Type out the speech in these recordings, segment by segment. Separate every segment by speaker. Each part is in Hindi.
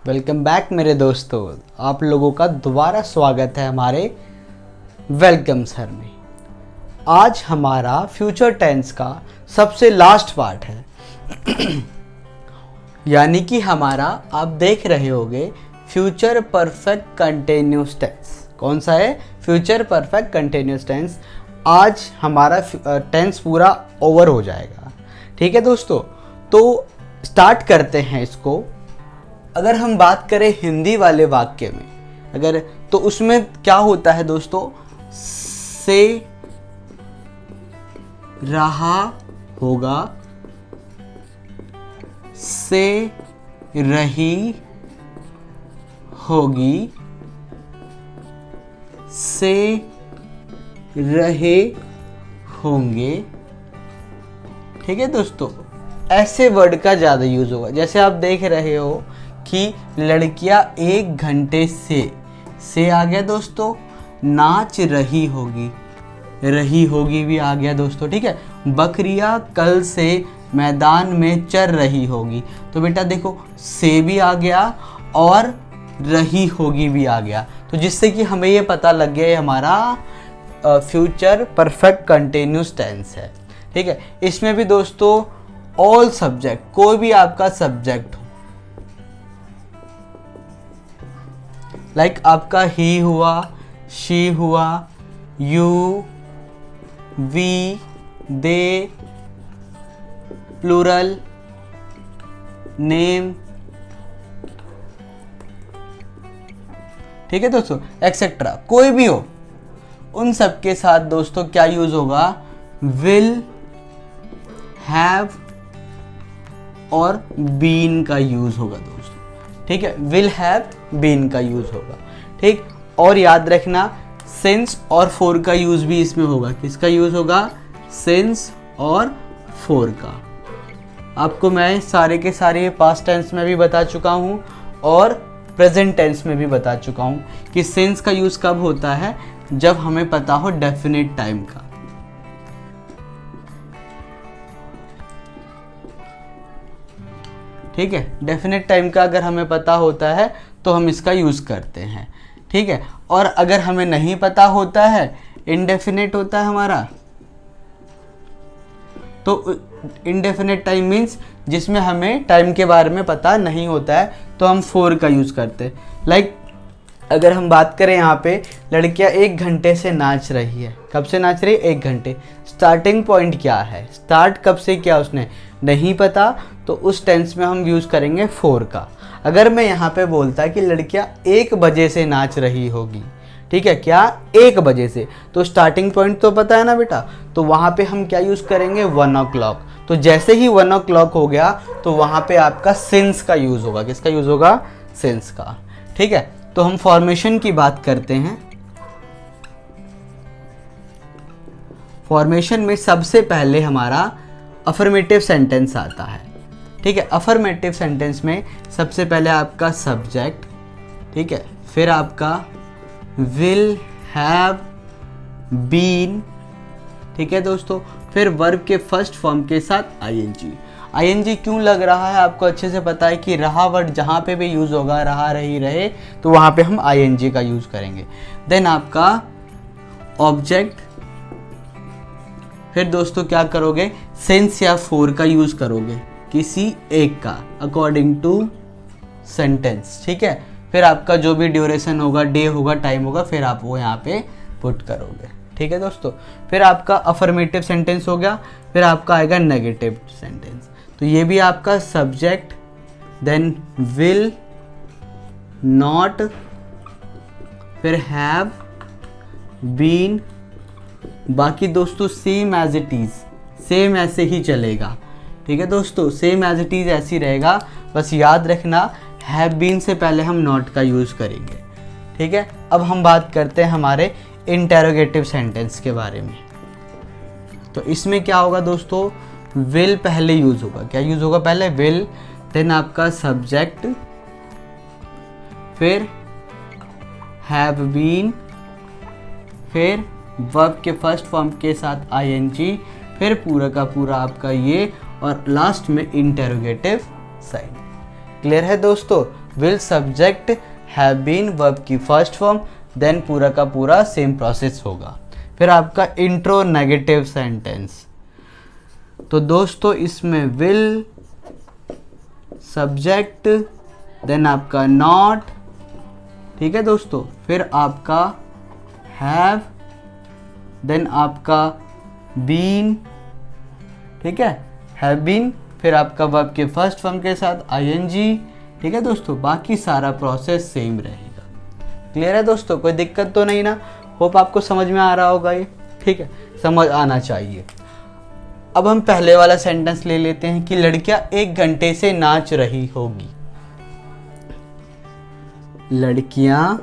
Speaker 1: वेलकम बैक मेरे दोस्तों, आप लोगों का दोबारा स्वागत है हमारे वेलकम सर में। आज हमारा फ्यूचर टेंस का सबसे लास्ट पार्ट है यानी कि हमारा आप देख रहे होंगे फ्यूचर परफेक्ट कंटिन्यूस टेंस। कौन सा है? Future perfect continuous tense. आज हमारा टेंस पूरा ओवर हो जाएगा। ठीक है दोस्तों, तो स्टार्ट करते हैं इसको। अगर हम बात करें हिंदी वाले वाक्य में, तो उसमें क्या होता है दोस्तों? से रहा होगा, से रही होगी, से रहे होंगे। ठीक है दोस्तों, ऐसे वर्ड का ज़्यादा यूज़ होगा। जैसे आप देख रहे हो कि लड़कियां 1 घंटे से आ गया दोस्तों, नाच रही होगी भी आ गया दोस्तों। ठीक है, बकरियां कल से मैदान में चर रही होगी। तो बेटा देखो, से भी आ गया और रही होगी भी आ गया, तो जिससे कि हमें ये पता लग गया ये हमारा फ्यूचर परफेक्ट कंटिन्यूस टेंस है। ठीक है, इसमें भी दोस्तों ऑल सब्जेक्ट, कोई भी आपका सब्जेक्ट हो, लाइक आपका ही हुआ, शी हुआ, you, we, they, plural, name, ठीक है दोस्तों, एक्सेट्रा, कोई भी हो, उन सब के साथ दोस्तों क्या यूज होगा? विल, हैव और बीन का यूज होगा दोस्तों। ठीक है, विल हैव बीन का यूज होगा। ठीक, और याद रखना सिंस और फॉर का यूज भी इसमें होगा। किसका यूज होगा? सिंस और फॉर का। आपको मैं सारे के सारे पास्ट टेंस में भी बता चुका हूं और प्रेजेंट टेंस में भी बता चुका हूं कि सिंस का यूज कब होता है, जब हमें पता हो डेफिनेट टाइम का। ठीक है, डेफिनेट टाइम का अगर हमें पता होता है तो हम इसका यूज़ करते हैं। ठीक है, और अगर हमें नहीं पता होता है, इनडेफिनेट होता है हमारा, तो इनडेफिनेट टाइम मीन्स जिसमें हमें टाइम के बारे में पता नहीं होता है, तो हम फॉर का यूज़ करते हैं। लाइक अगर हम बात करें यहाँ पे, लड़कियाँ 1 घंटे से नाच रही है। कब से नाच रही है? 1 घंटे। स्टार्टिंग पॉइंट क्या है? स्टार्ट कब से किया उसने? नहीं पता, तो उस टेंस में हम यूज़ करेंगे फॉर का। अगर मैं यहाँ पे बोलता कि लड़कियाँ 1 बजे से नाच रही होगी, ठीक है, क्या 1 बजे से, तो स्टार्टिंग पॉइंट तो पता है ना बेटा, तो वहाँ पे हम क्या यूज़ करेंगे? 1 o'clock। तो जैसे ही 1 o'clock हो गया तो वहाँ पे आपका सिंस का यूज़ होगा। किसका यूज़ होगा? सिंस का। ठीक है, तो हम फॉर्मेशन की बात करते हैं। फॉर्मेशन में सबसे पहले हमारा अफर्मेटिव सेंटेंस आता है। ठीक है, अफर्मेटिव सेंटेंस में सबसे पहले आपका सब्जेक्ट, ठीक है, फिर आपका विल, हैव, बीन, ठीक है दोस्तों, फिर वर्ब के फर्स्ट फॉर्म के साथ आईएनजी। आईएनजी क्यों लग रहा है आपको अच्छे से पता है कि रहा वर्ड जहाँ पे भी यूज़ होगा, रहा, रही, रहे, तो वहाँ पे हम आईएनजी का यूज़ करेंगे। देन आपका ऑब्जेक्ट, फिर दोस्तों क्या करोगे? सिंस या फॉर का यूज़ करोगे किसी एक का, अकॉर्डिंग टू सेंटेंस। ठीक है, फिर आपका जो भी ड्यूरेशन होगा, डे होगा, टाइम होगा, फिर आप वो यहाँ पे पुट करोगे। ठीक है दोस्तों, फिर आपका अफर्मेटिव सेंटेंस हो गया, फिर आपका आएगा नेगेटिव सेंटेंस। तो ये भी आपका सब्जेक्ट, देन विल, नॉट, फिर हैव, बीन। बाकी दोस्तों same as it is, same ऐसे ही चलेगा। ठीक है दोस्तों, सेम एज इट इज़ ऐसी रहेगा। बस याद रखना हैव बीन से पहले हम नॉट का यूज़ करेंगे। ठीक है, अब हम बात करते हैं हमारे इंटेरोगेटिव सेंटेंस के बारे में। तो इसमें क्या होगा दोस्तों? विल पहले यूज़ होगा। क्या यूज़ होगा? पहले विल, देन आपका सब्जेक्ट, फिर हैव बीन, फिर वर्ब के फर्स्ट फॉर्म के साथ आईएनजी, फिर पूरा का पूरा आपका ये, और लास्ट में इंटेरोगेटिव साइन। क्लियर है दोस्तों? Will subject have been verb की फर्स्ट फॉर्म, देन पूरा का पूरा सेम प्रोसेस होगा। फिर आपका इंट्रो नेगेटिव सेंटेंस, तो दोस्तों इसमें विल सब्जेक्ट, देन आपका नॉट, ठीक है दोस्तों, फिर आपका हैव, देन आपका बीन, ठीक है, हैव बीन, फिर आपका वर्ब के फर्स्ट फॉर्म के साथ आईएनजी, ठीक है दोस्तों, बाकी सारा प्रोसेस सेम रहेगा। क्लियर है दोस्तों, कोई दिक्कत तो नहीं ना? होप आपको समझ में आ रहा होगा ये, ठीक है, समझ आना चाहिए। अब हम पहले वाला सेंटेंस ले लेते हैं कि लड़कियां 1 घंटे से नाच रही होगी। लड़कियां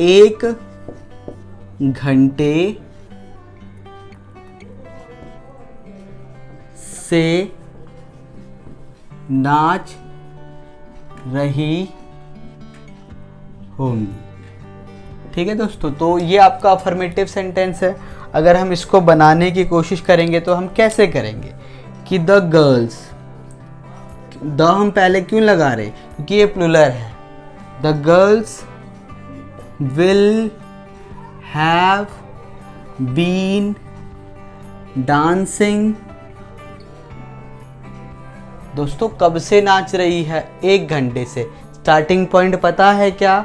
Speaker 1: 1 घंटे से नाच रही होंगी, ठीक है दोस्तों। तो ये आपका अफर्मेटिव सेंटेंस है। अगर हम इसको बनाने की कोशिश करेंगे तो हम कैसे करेंगे कि द गर्ल्स, द हम पहले क्यों लगा रहे, क्योंकि ये प्लूरल है। The girls will have been dancing, दोस्तों कब से नाच रही है? 1 घंटे से। स्टार्टिंग पॉइंट पता है क्या?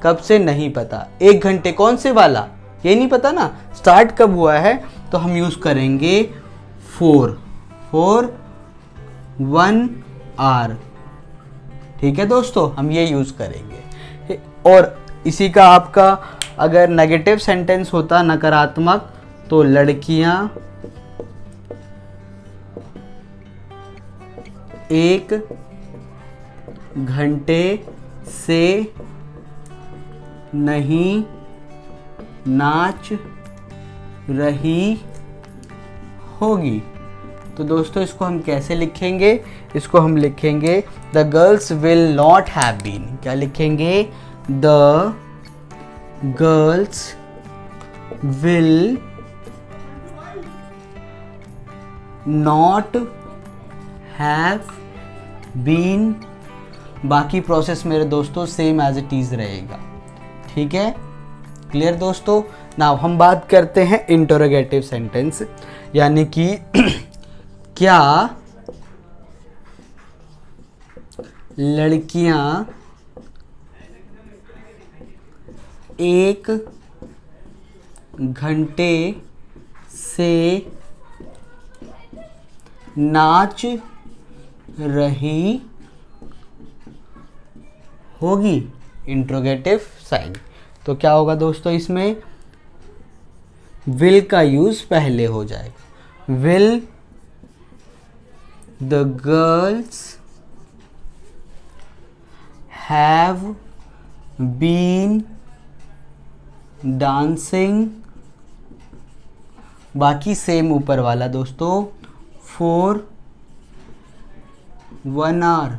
Speaker 1: कब से नहीं पता। 1 घंटे कौन से वाला, ये नहीं पता ना, स्टार्ट कब हुआ है, तो हम यूज करेंगे फॉर 1 आवर, ठीक है दोस्तों, हम ये यूज करेंगे। और इसी का आपका अगर नेगेटिव सेंटेंस होता, नकारात्मक, तो लड़कियां 1 घंटे से नहीं नाच रही होगी। तो दोस्तों इसको हम कैसे लिखेंगे? इसको हम लिखेंगे the girls will not have been. क्या लिखेंगे? The girls will not have been. बाकी प्रोसेस मेरे दोस्तों सेम एज इट इज रहेगा, ठीक है। क्लियर दोस्तों। नाउ हम बात करते हैं इंटरोगेटिव सेंटेंस, यानी कि क्या लड़कियां 1 घंटे से नाच रही होगी? Interrogative sign. तो क्या होगा दोस्तों, इसमें विल का यूज पहले हो जाएगा। Will the girls have been dancing, बाकी सेम ऊपर वाला दोस्तों, फॉर 1 आवर,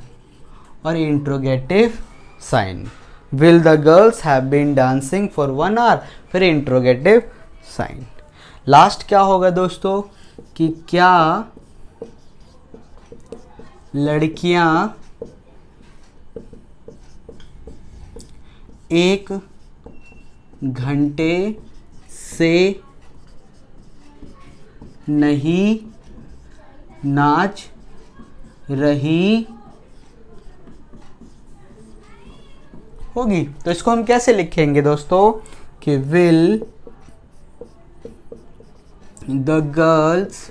Speaker 1: और interrogative sign. Will the girls have been dancing for 1 hour, फिर इंट्रोगेटिव साइन। लास्ट क्या होगा दोस्तों कि क्या लड़कियां 1 घंटे से नहीं नाच रही होगी? तो इसको हम कैसे लिखेंगे दोस्तों कि will the girls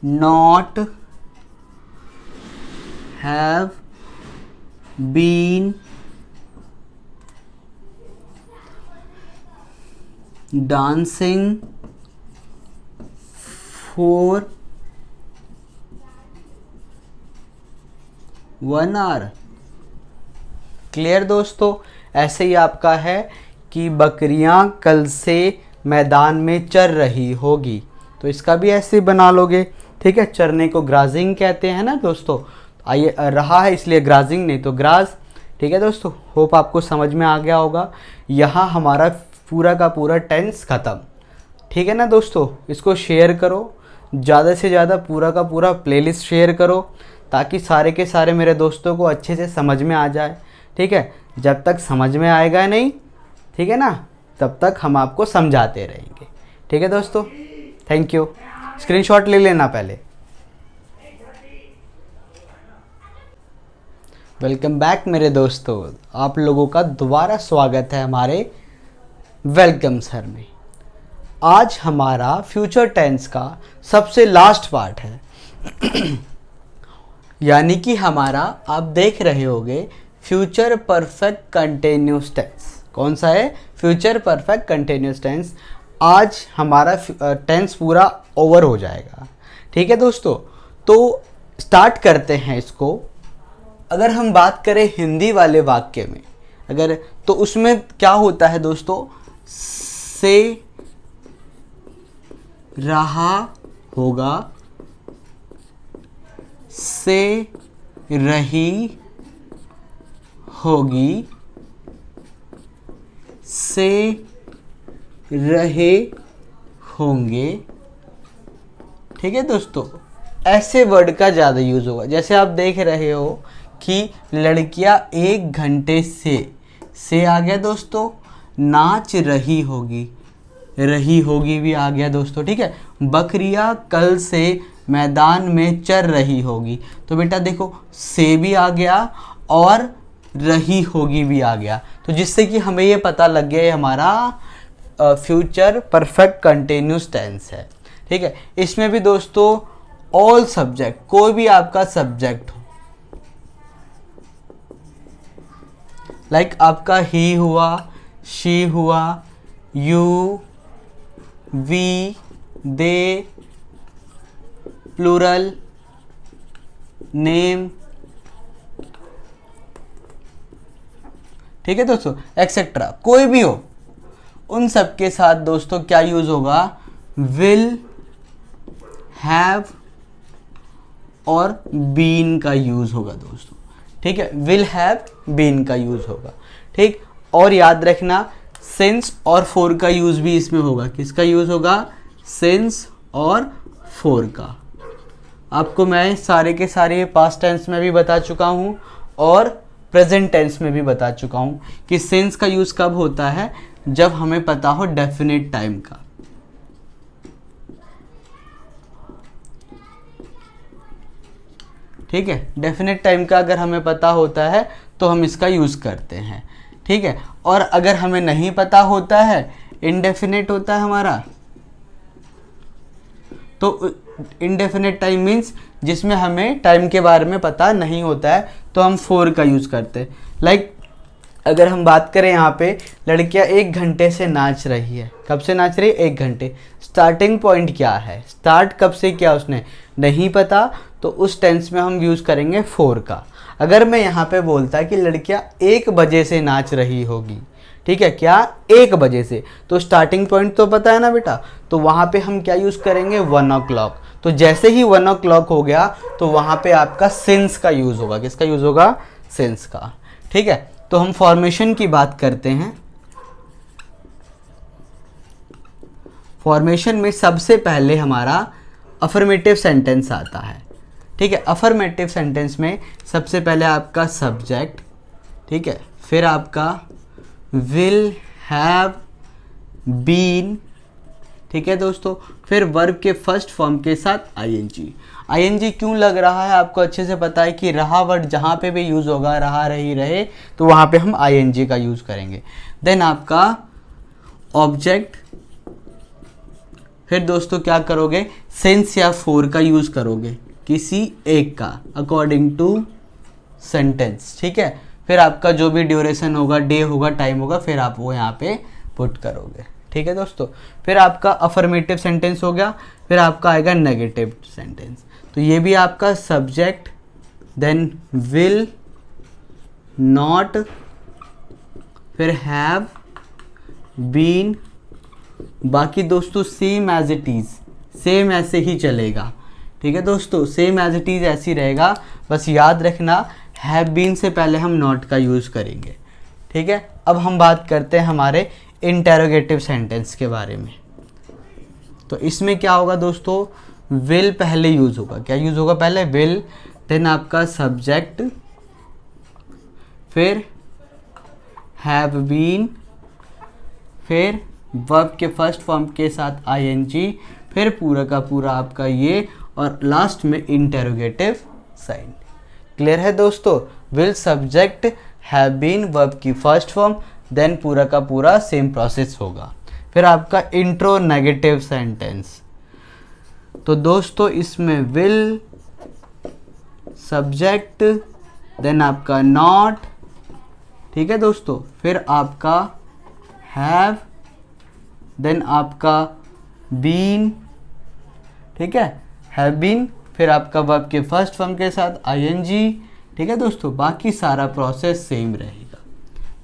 Speaker 1: not have been dancing for 1 hour. Clear दोस्तों। ऐसे ही आपका है कि बकरियां कल से मैदान में चर रही होगी, तो इसका भी ऐसे बना लोगे, ठीक है। चरने को ग्राजिंग कहते हैं ना दोस्तों, आइए रहा है इसलिए ग्राजिंग, नहीं तो ग्रास, ठीक है दोस्तों। होप आपको समझ में आ गया होगा। यहाँ हमारा पूरा का पूरा टेंस ख़त्म, ठीक है ना दोस्तों। इसको शेयर करो, ज़्यादा से ज़्यादा पूरा का पूरा प्लेलिस्ट शेयर करो ताकि सारे के सारे मेरे दोस्तों को अच्छे से समझ में आ जाए। ठीक है, जब तक समझ में आएगा नहीं, ठीक है ना, तब तक हम आपको समझाते रहेंगे। ठीक है दोस्तों, थैंक यू। स्क्रीनशॉट ले लेना पहले। वेलकम बैक मेरे दोस्तों, आप लोगों का दोबारा स्वागत है हमारे वेलकम सर में। आज हमारा फ्यूचर टेंस का सबसे लास्ट पार्ट है यानी कि हमारा आप देख रहे होंगे फ्यूचर परफेक्ट कंटिन्यूस टेंस। कौन सा है? Future perfect continuous tense. आज हमारा टेंस पूरा ओवर हो जाएगा। ठीक है दोस्तों, तो स्टार्ट करते हैं इसको। अगर हम बात करें हिंदी वाले वाक्य में, अगर तो उसमें क्या होता है दोस्तों, से रहा होगा, से रही होगी, से रहे होंगे। ठीक है दोस्तों, ऐसे वर्ड का ज़्यादा यूज़ होगा। जैसे आप देख रहे हो कि लड़कियां 1 घंटे से आ गया दोस्तों, नाच रही होगी, रही होगी भी आ गया दोस्तों। ठीक है, बकरियां कल से मैदान में चर रही होगी, तो बेटा देखो से भी आ गया और रही होगी भी आ गया, तो जिससे कि हमें ये पता लग गया ये हमारा फ्यूचर परफेक्ट कंटिन्यूस टेंस है। ठीक है, इसमें भी दोस्तों ऑल सब्जेक्ट, कोई भी आपका सब्जेक्ट हो, लाइक आपका ही हुआ, शी हुआ, you, we, they, plural, name, ठीक है दोस्तों, एक्सेट्रा, कोई भी हो, उन सब के साथ दोस्तों क्या यूज होगा? विल, हैव और बीन का यूज होगा दोस्तों। ठीक है, विल हैव बीन का यूज होगा। ठीक, और याद रखना सिंस और फॉर का यूज भी इसमें होगा। किसका यूज होगा? सिंस और फॉर का। आपको मैं सारे के सारे पास्ट टेंस में भी बता चुका हूं और प्रेजेंट टेंस में भी बता चुका हूं कि सिंस का यूज कब होता है, जब हमें पता हो डेफिनेट टाइम का। ठीक है, डेफिनेट टाइम का अगर हमें पता होता है तो हम इसका यूज़ करते हैं। ठीक है, और अगर हमें नहीं पता होता है, इनडेफिनेट होता है हमारा, तो इनडेफिनेट टाइम मीन्स जिसमें हमें टाइम के बारे में पता नहीं होता है, तो हम फॉर का यूज़ करते हैं। लाइक अगर हम बात करें यहाँ पे, लड़कियाँ 1 घंटे से नाच रही है। कब से नाच रही है? 1 घंटे। स्टार्टिंग पॉइंट क्या है? स्टार्ट कब से किया उसने? नहीं पता, तो उस टेंस में हम यूज़ करेंगे फॉर का। अगर मैं यहाँ पे बोलता कि लड़कियाँ 1 बजे से नाच रही होगी, ठीक है, क्या 1 बजे से, तो स्टार्टिंग पॉइंट तो पता है ना बेटा, तो वहाँ पे हम क्या यूज़ करेंगे? 1 o'clock। तो जैसे ही 1 o'clock हो गया तो वहाँ पे आपका सिंस का यूज़ होगा। किसका यूज़ होगा? सिंस का। ठीक है, तो हम फॉर्मेशन की बात करते हैं। फॉर्मेशन में सबसे पहले हमारा अफर्मेटिव सेंटेंस आता है। ठीक है, अफर्मेटिव सेंटेंस में सबसे पहले आपका सब्जेक्ट, ठीक है, फिर आपका विल, हैव, बीन, ठीक है दोस्तों, फिर वर्ब के फर्स्ट फॉर्म के साथ आईएनजी। आईएनजी क्यों लग रहा है आपको अच्छे से पता है कि रहा वर्ड जहाँ पे भी यूज़ होगा, रहा, रही, रहे, तो वहाँ पे हम आईएनजी का यूज़ करेंगे। देन आपका ऑब्जेक्ट, फिर दोस्तों क्या करोगे? सिंस या फॉर का यूज़ करोगे किसी एक का, अकॉर्डिंग टू सेंटेंस। ठीक है, फिर आपका जो भी ड्यूरेशन होगा, डे होगा, टाइम होगा, फिर आप वो यहाँ पे पुट करोगे। ठीक है दोस्तों, फिर आपका अफर्मेटिव सेंटेंस हो गया, फिर आपका आएगा नेगेटिव सेंटेंस। तो ये भी आपका सब्जेक्ट, देन विल, नॉट, फिर हैव, बीन, बाकी दोस्तों same as it is, same ऐसे ही चलेगा। ठीक है दोस्तों, सेम एज इट इज़ ऐसी रहेगा, बस याद रखना हैव बीन से पहले हम नॉट का यूज़ करेंगे। ठीक है, अब हम बात करते हैं हमारे इंटेरोगेटिव सेंटेंस के बारे में। तो इसमें क्या होगा दोस्तों? विल पहले यूज होगा। क्या यूज होगा पहले? विल, देन आपका सब्जेक्ट, फिर हैव बीन, फिर वर्ब के फर्स्ट फॉर्म के साथ आईएनजी, फिर पूरा का पूरा आपका ये, और लास्ट में इंटेरोगेटिव साइन। क्लियर है दोस्तों? Will, subject, have been, verb की फर्स्ट फॉर्म, देन पूरा का पूरा सेम प्रोसेस होगा। फिर आपका इंट्रो नेगेटिव सेंटेंस। तो दोस्तों इसमें विल, सब्जेक्ट, देन आपका नॉट, ठीक है दोस्तों, फिर आपका हैव, देन आपका बीन, ठीक है, हैव बीन, फिर आपका वर्ब के फर्स्ट फॉर्म के साथ आईएनजी, ठीक है दोस्तों, बाकी सारा प्रोसेस सेम रहेगा।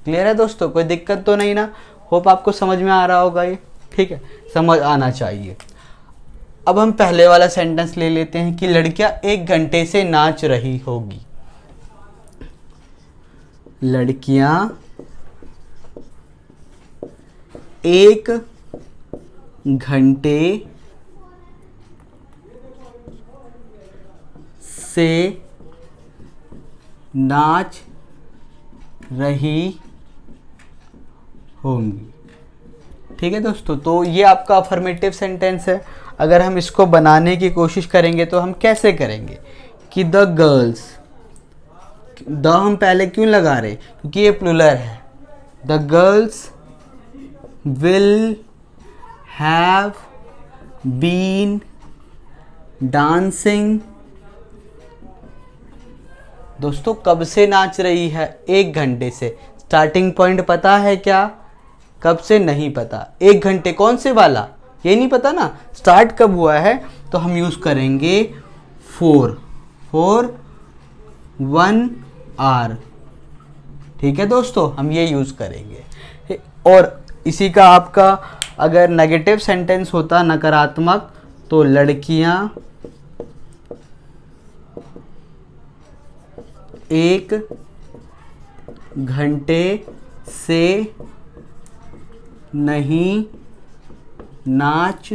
Speaker 1: क्लियर है दोस्तों? कोई दिक्कत तो नहीं ना? होप आपको समझ में आ रहा होगा ये, ठीक है, समझ आना चाहिए। अब हम पहले वाला सेंटेंस ले लेते हैं कि लड़कियां 1 घंटे से नाच रही होगी। लड़कियां 1 घंटे से नाच रही होंगी। ठीक है दोस्तों, तो ये आपका अफर्मेटिव सेंटेंस है। अगर हम इसको बनाने की कोशिश करेंगे तो हम कैसे करेंगे कि द गर्ल्स, द हम पहले क्यों लगा रहे? क्योंकि ये प्लूरल है। The girls will have been dancing. दोस्तों कब से नाच रही है? 1 घंटे से। स्टार्टिंग पॉइंट पता है क्या? कब से नहीं पता। 1 घंटे कौन से वाला ये नहीं पता ना, स्टार्ट कब हुआ है, तो हम यूज करेंगे फॉर 1 आवर। ठीक है दोस्तों, हम ये यूज करेंगे। और इसी का आपका अगर नेगेटिव सेंटेंस होता, नकारात्मक, तो लड़कियां 1 घंटे से नहीं नाच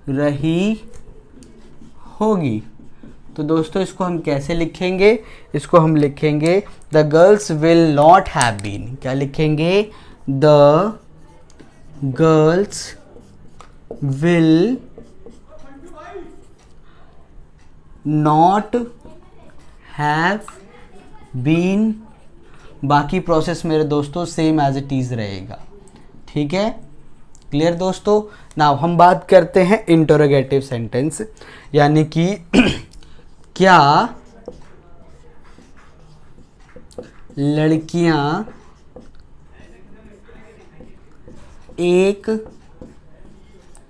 Speaker 1: रही होगी। तो दोस्तों इसको हम कैसे लिखेंगे? इसको हम लिखेंगे the girls will not have been. क्या लिखेंगे? The girls will not have been. बाकी प्रोसेस मेरे दोस्तों सेम एज इट इज रहेगा। ठीक है, क्लियर दोस्तों? नाउ हम बात करते हैं इंटरोगेटिव सेंटेंस, यानी कि क्या लड़कियां 1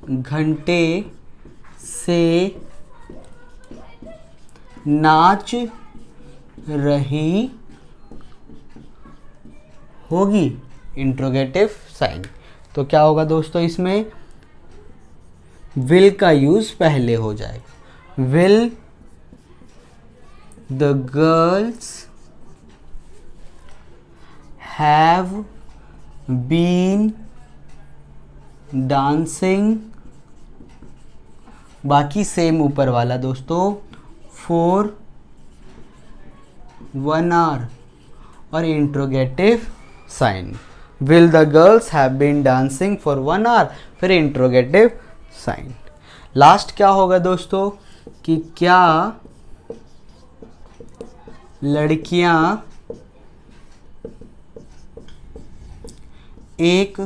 Speaker 1: घंटे से नाच रही होगी? Interrogative sign. तो क्या होगा दोस्तों, इसमें विल का यूज पहले हो जाएगा। Will the girls have been dancing. बाकी सेम ऊपर वाला दोस्तों, फॉर 1 आवर, और interrogative sign. Will the girls have been dancing for 1 hour, फिर इंट्रोगेटिव साइन। लास्ट क्या होगा दोस्तों कि क्या लड़कियां 1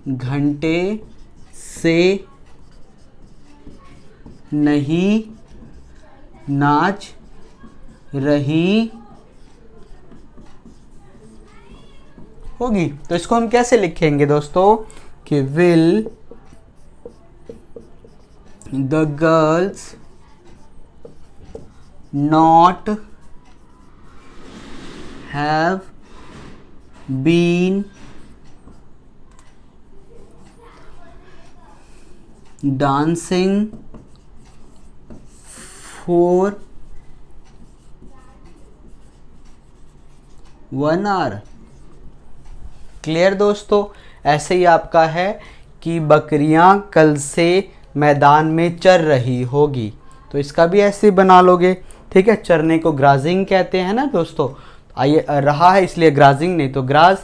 Speaker 1: घंटे से नहीं नाच रही होगी? तो इसको हम कैसे लिखेंगे दोस्तों कि will the girls not have been dancing for 1 hour. Clear दोस्तों? ऐसे ही आपका है कि बकरियां कल से मैदान में चर रही होगी। तो इसका भी ऐसे ही बना लोगे, ठीक है। चरने को ग्राजिंग कहते हैं ना दोस्तों, आइए रहा है इसलिए ग्राजिंग, नहीं तो ग्राज,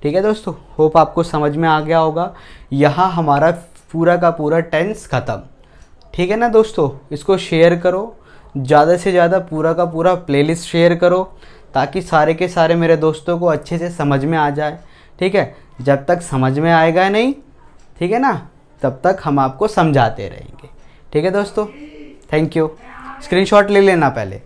Speaker 1: ठीक है दोस्तों। होप आपको समझ में आ गया होगा। यहाँ हमारा पूरा का पूरा टेंस ख़त्म, ठीक है ना दोस्तों। इसको शेयर करो ज़्यादा से ज़्यादा, पूरा का पूरा प्लेलिस्ट शेयर करो ताकि सारे के सारे मेरे दोस्तों को अच्छे से समझ में आ जाए, ठीक है। जब तक समझ में आएगा नहीं, ठीक है ना, तब तक हम आपको समझाते रहेंगे, ठीक है दोस्तों। Thank you. स्क्रीनशॉट ले लेना पहले।